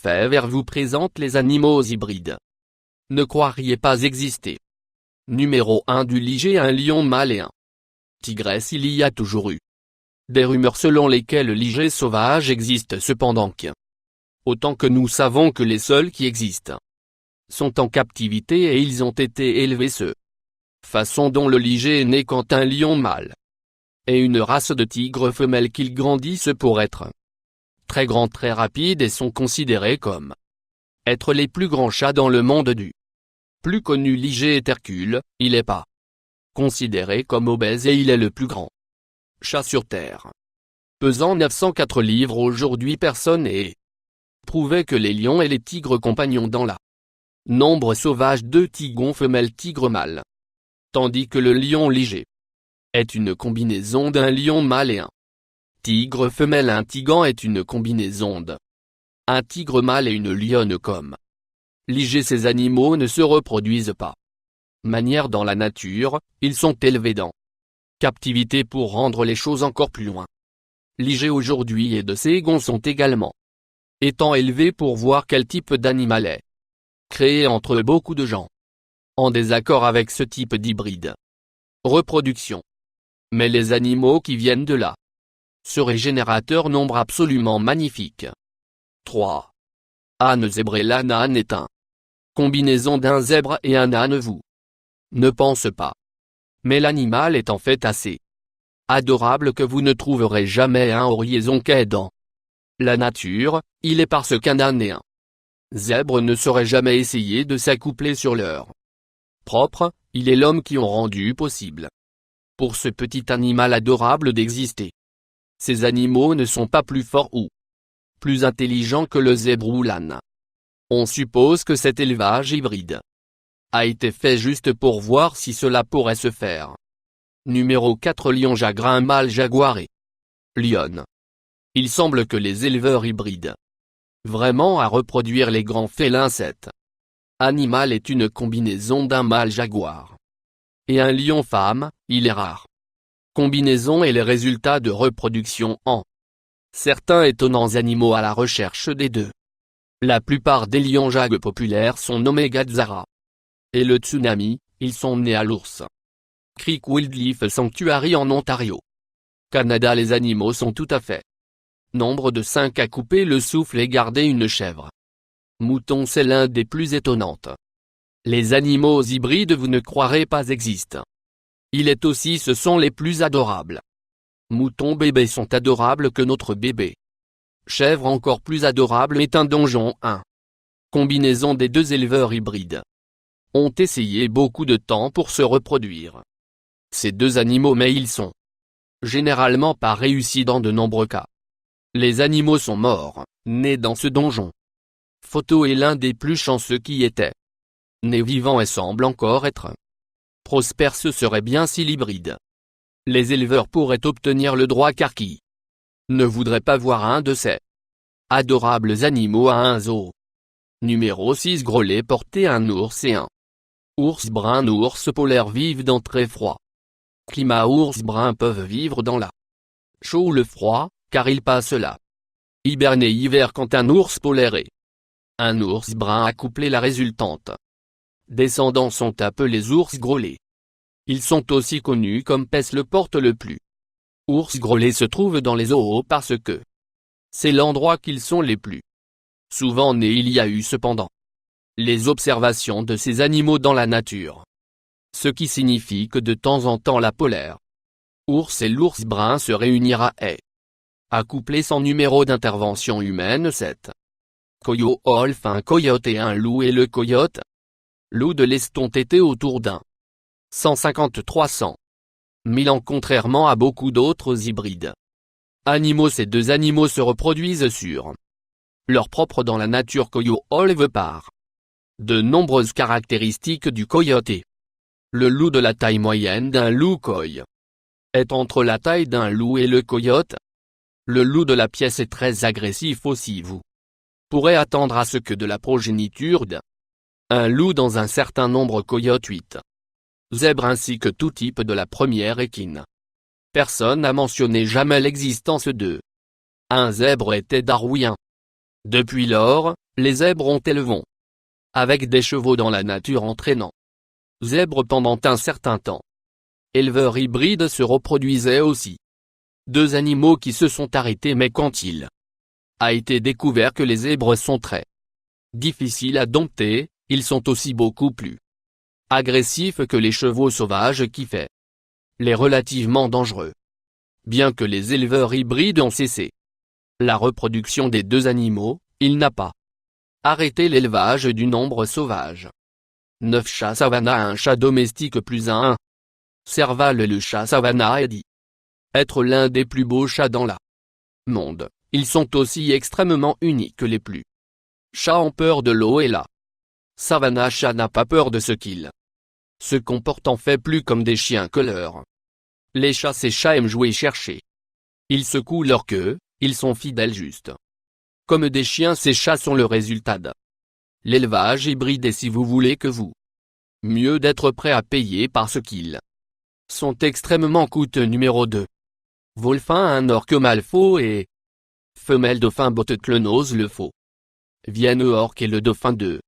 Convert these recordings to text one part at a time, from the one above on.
Fèvre vous présente les animaux hybrides. Ne croiriez pas exister. Numéro 1 du Liger, un lion mâle et un tigresse. Il y a toujours eu des rumeurs selon lesquelles le Liger sauvage existe, cependant que, autant que nous savons que les seuls qui existent sont en captivité et ils ont été élevés façon dont le Liger est né quand un lion mâle et une race de tigres femelles qu'ils grandissent pour être très grands, très rapides et sont considérés comme être les plus grands chats dans le monde. Du plus connu Liger est Hercule. Il est pas considéré comme obèse et il est le plus grand chat sur Terre. Pesant 904 livres aujourd'hui, personne n'est prouvé que les lions et les tigres compagnons dans la nombre sauvage de tigons femelles tigres mâles. Tandis que le lion Liger est une combinaison d'un lion mâle et un tigre femelle. Un tigan est une combinaison d'un tigre mâle et une lionne. Comme Liger, ces animaux ne se reproduisent pas manière dans la nature, ils sont élevés dans captivité pour rendre les choses encore plus loin. Liger aujourd'hui et de ses gonds sont également étant élevés pour voir quel type d'animal est créé entre beaucoup de gens en désaccord avec ce type d'hybride reproduction. Mais les animaux qui viennent de là seraient générateurs nombre absolument magnifique. 3. Âne zèbre. L'âne est un combinaison d'un zèbre et un âne. Vous ne pensez pas, mais l'animal est en fait assez adorable que vous ne trouverez jamais un horizon qu'est dans la nature. Il est parce qu'un âne et un zèbre ne sauraient jamais essayer de s'accoupler sur leur propre. Il est l'homme qui ont rendu possible pour ce petit animal adorable d'exister. Ces animaux ne sont pas plus forts ou plus intelligents que le zèbre ou l'âne. On suppose que cet élevage hybride a été fait juste pour voir si cela pourrait se faire. Numéro 4 Lion Jagrin mâle jaguar et lionne. Il semble que les éleveurs hybrides vraiment à reproduire les grands félins. Cet animal est une combinaison d'un mâle jaguar et un lion femme. Il est rare combinaison et les résultats de reproduction en certains étonnants animaux à la recherche des deux. La plupart des lions jaguars populaires sont nommés Gadzara et le Tsunami. Ils sont nés à l'Ours Creek Wildlife Sanctuary en Ontario, Canada. Les animaux sont tout à fait nombre de 5 à couper le souffle et garder une chèvre mouton. C'est l'un des plus étonnantes. Les animaux hybrides vous ne croirez pas existent. Il est aussi ce sont les plus adorables. Moutons bébés sont adorables que notre bébé. Chèvre encore plus adorable est un donjon. Un combinaison des deux éleveurs hybrides ont essayé beaucoup de temps pour se reproduire. Ces deux animaux mais ils sont généralement pas réussis dans de nombreux cas. Les animaux sont morts, nés dans ce donjon. Photo est l'un des plus chanceux qui était né vivant et semble encore être prospère. Ce serait bien si l'hybride. Les éleveurs pourraient obtenir le droit car qui ne voudrait pas voir un de ces adorables animaux à un zoo. Numéro 6 Grelais porté. Un ours et un ours brun. Ours polaire vivent dans très froid climat. Ours bruns peuvent vivre dans la chaud ou le froid, car ils passent là hiberner hiver quand un ours polaire et un ours brun accouplé. La résultante descendants sont appelés ours grelets. Ils sont aussi connus comme Pes le porte le plus. Ours grelets se trouvent dans les zoos parce que c'est l'endroit qu'ils sont les plus souvent nés. Il y a eu cependant les observations de ces animaux dans la nature, ce qui signifie que de temps en temps la polaire ours et l'ours brun se réunira et accouplés sans numéro d'intervention humaine. 7. Coyote Wolf. Un coyote et un loup. Et le coyote loup de l'Est ont été autour d'un 150-300 000 ans contrairement à beaucoup d'autres hybrides animaux. Ces deux animaux se reproduisent sur leur propre dans la nature. Coyote Wolf par de nombreuses caractéristiques du coyote. Le loup de la taille moyenne d'un loup coy est entre la taille d'un loup et le coyote. Le loup de la pièce est très agressif aussi. Vous pourrez attendre à ce que de la progéniture d'un loup dans un certain nombre. Coyote 8. Zèbre ainsi que tout type de la première équine. Personne n'a mentionné jamais l'existence de un zèbre était darwinien. Depuis lors, Les zèbres ont élevons. Avec des chevaux dans la nature entraînant. Zèbres pendant un certain temps. Éleveurs hybrides se reproduisaient aussi. Deux animaux qui se sont arrêtés, mais quand il a été découvert que les zèbres sont très difficiles à dompter, ils sont aussi beaucoup plus agressifs que les chevaux sauvages qui fait les relativement dangereux. Bien que les éleveurs hybrides ont cessé la reproduction des deux animaux, il n'a pas arrêté l'élevage du nombre sauvage. 9 chats savannah à un chat domestique plus un. Serval. Le chat savannah est dit être l'un des plus beaux chats dans le monde. Ils sont aussi extrêmement uniques. Les plus chats ont peur de l'eau et la savannah chat n'a pas peur de ce qu'il se comporte en fait plus comme des chiens que leurs. Les chats, ces chats aiment jouer et chercher. Ils secouent leur queue, ils sont fidèles juste comme des chiens. Ces chats sont le résultat de l'élevage hybride, et si vous voulez que vous mieux d'être prêt à payer parce qu'ils sont extrêmement coûteux. Numéro 2. Wolfin. Un orque mâle faux et femelle dauphin botte-clonose. Le faux vienne orque et le dauphin de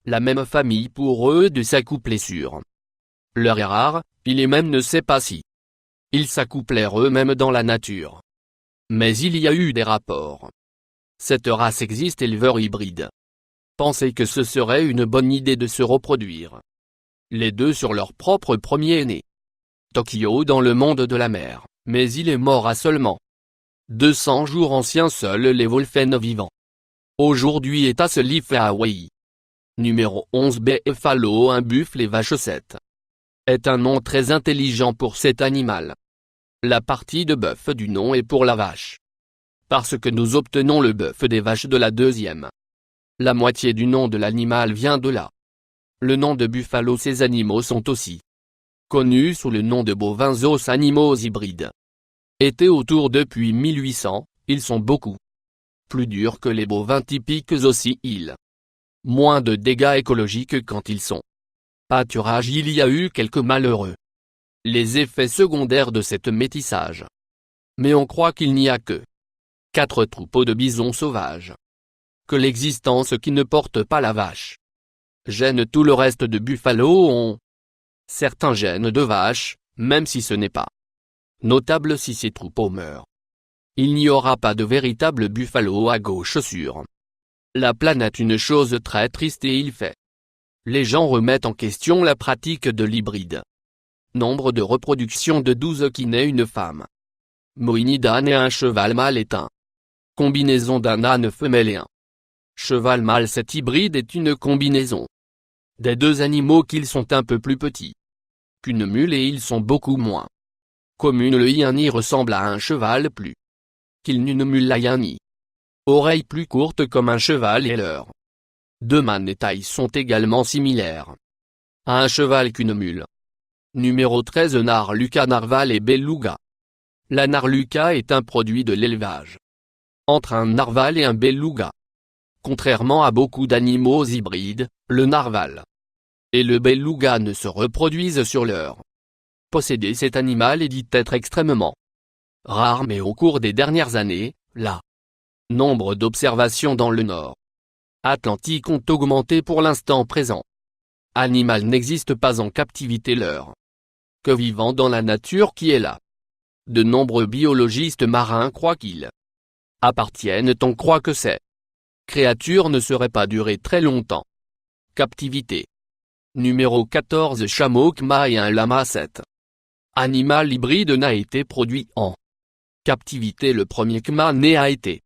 la même famille. Pour eux de s'accoupler sur leur est rare, il est même ne sait pas si ils s'accouplèrent eux-mêmes dans la nature. Mais il y a eu des rapports. Cette race existe. Éleveurs hybrides pensaient que ce serait une bonne idée de se reproduire. Les deux sur leur propre premier-né. Tokyo dans le monde de la mer, mais il est mort à seulement 200 jours anciens. Seuls les wolfens vivants aujourd'hui est à ce Leaf à Hawaï. Numéro 11. Buffalo. Un buffle et vache 7 est un nom très intelligent pour cet animal. La partie de bœuf du nom est pour la vache. Parce que nous obtenons le bœuf des vaches de la deuxième. La moitié du nom de l'animal vient de là. Le nom de buffalo. Ces animaux sont aussi connus sous le nom de bovins os. Animaux hybrides étaient autour depuis 1800, ils sont beaucoup plus durs que les bovins typiques. Aussi ils moins de dégâts écologiques quand ils sont pâturage. Il y a eu quelques malheureux les effets secondaires de cette métissage. Mais on croit qu'il n'y a que 4 troupeaux de bisons sauvages. Que l'existence qui ne porte pas la vache gêne tout le reste de buffalo ont certains gènes de vache, même si ce n'est pas notable. Si ces troupeaux meurent, il n'y aura pas de véritable buffalo à gauche sur la planète. Une chose très triste, et il fait les gens remettent en question la pratique de l'hybride. Nombre de reproduction de 12 qui naît une femme moïne d'âne et un cheval mâle est un combinaison d'un âne femelle et un cheval mâle. Cet hybride est une combinaison des deux animaux qu'ils sont un peu plus petits qu'une mule et ils sont beaucoup moins communes. Le hyène ressemble à un cheval plus qu'il n'une mule. La hyène oreilles plus courtes comme un cheval et leurs deux manes et tailles sont également similaires à un cheval qu'une mule. Numéro 13. Narluca. Narval et beluga. La narluca est un produit de l'élevage entre un narval et un beluga. Contrairement à beaucoup d'animaux hybrides, le narval et le beluga ne se reproduisent sur leur possédé. Cet animal est dit être extrêmement rare, mais au cours des dernières années, la nombre d'observations dans le nord Atlantique ont augmenté. Pour l'instant présent, animal n'existe pas en captivité. Leur que vivant dans la nature qui est là. De nombreux biologistes marins croient qu'ils appartiennent. On croit que ces créatures ne seraient pas durées très longtemps. Captivité. Numéro 14. Chameau Kma et un lama 7. Animal hybride n'a été produit en captivité. Le premier Kma né a été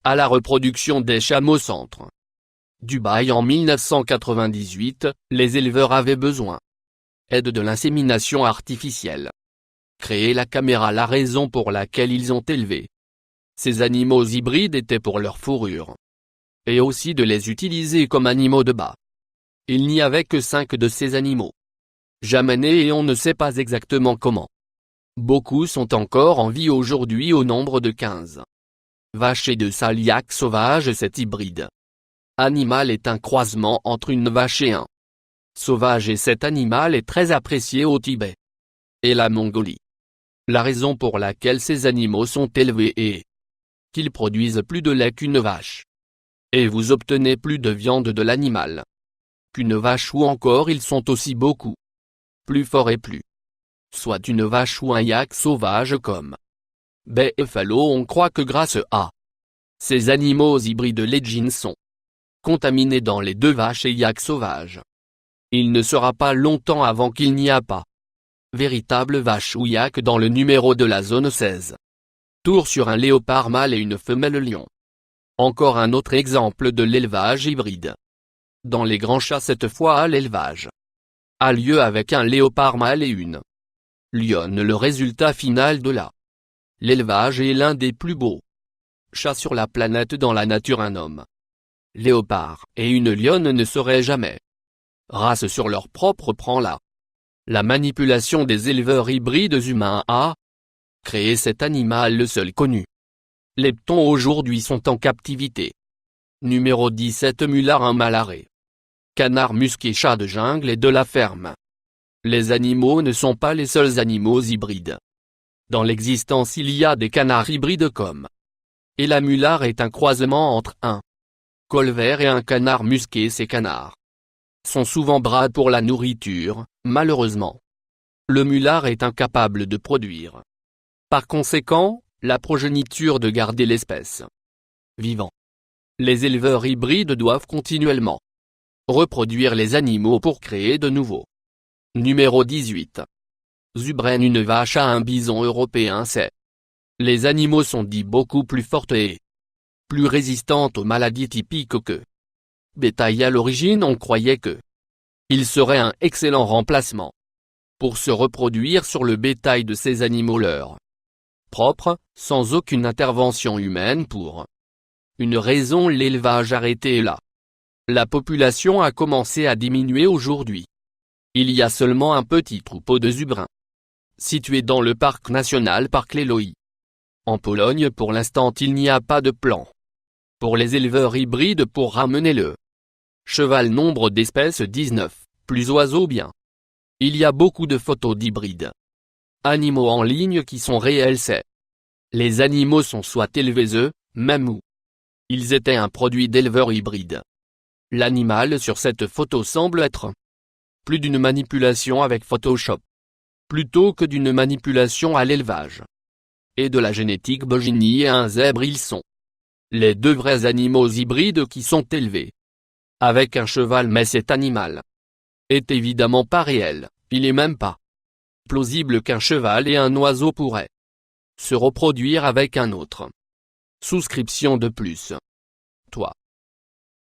à la reproduction des chameaux centre Dubaï en 1998. Les éleveurs avaient besoin aide de l'insémination artificielle. Créer la caméra. La raison pour laquelle ils ont élevé ces animaux hybrides était pour leur fourrure, et aussi de les utiliser comme animaux de bas. Il n'y avait que 5 de ces animaux jamais nés et on ne sait pas exactement comment. Beaucoup sont encore en vie aujourd'hui au nombre de 15. Vache et de saliac sauvage. Cet hybride animal est un croisement entre une vache et un sauvage, et cet animal est très apprécié au Tibet et la Mongolie. La raison pour laquelle ces animaux sont élevés est qu'ils produisent plus de lait qu'une vache. Et vous obtenez plus de viande de l'animal qu'une vache ou encore ils sont aussi beaucoup plus forts et plus. Soit une vache ou un yak sauvage comme Buffalo. On croit que grâce à ces animaux hybrides les gènes sont contaminés dans les deux vaches et yaks sauvages. Il ne sera pas longtemps avant qu'il n'y a pas véritable vache ou yak dans le numéro de la zone 16. Tour sur un léopard mâle et une femelle lion. Encore un autre exemple de l'élevage hybride. Dans les grands chats cette fois l'élevage a lieu avec un léopard mâle et une lionne. Le résultat final de l'élevage est l'un des plus beaux chats sur la planète. Dans la nature un homme léopard et une lionne ne seraient jamais race sur leur propre. Prend la manipulation des éleveurs hybrides humains a créé cet animal le seul connu. Les ptons aujourd'hui sont en captivité. Numéro 17 Mulard, un malaré. Canard musqué, chat de jungle et de la ferme. Les animaux ne sont pas les seuls animaux hybrides. Dans l'existence il y a des canards hybrides comme et la mulard est un croisement entre un colvert et un canard musqué. Ces canards sont souvent brades pour la nourriture. Malheureusement, le mulard est incapable de produire. Par conséquent, la progéniture de garder l'espèce vivant. Les éleveurs hybrides doivent continuellement reproduire les animaux pour créer de nouveaux. Numéro 18. Zubren, une vache à un bison européen. Les animaux sont dits beaucoup plus fortes et plus résistantes aux maladies typiques que bétail. À l'origine on croyait que il serait un excellent remplacement pour se reproduire sur le bétail de ces animaux leur propre, sans aucune intervention humaine. Pour une raison, l'élevage arrêté est là. La population a commencé à diminuer. Aujourd'hui, il y a seulement un petit troupeau de zubrins situé dans le parc national Park Leloï. En Pologne pour l'instant il n'y a pas de plan pour les éleveurs hybrides pour ramener le cheval. Nombre d'espèces 19, plus oiseaux. Bien, il y a beaucoup de photos d'hybrides animaux en ligne qui sont réels. Les animaux sont soit élevés eux-mêmes ou ils étaient un produit d'éleveurs hybrides. L'animal sur cette photo semble être plus d'une manipulation avec Photoshop plutôt que d'une manipulation à l'élevage et de la génétique bovine. Et un zèbre. Ils sont les deux vrais animaux hybrides qui sont élevés avec un cheval, mais cet animal est évidemment pas réel. Il est même pas plausible qu'un cheval et un oiseau pourraient se reproduire avec un autre. Souscription de plus.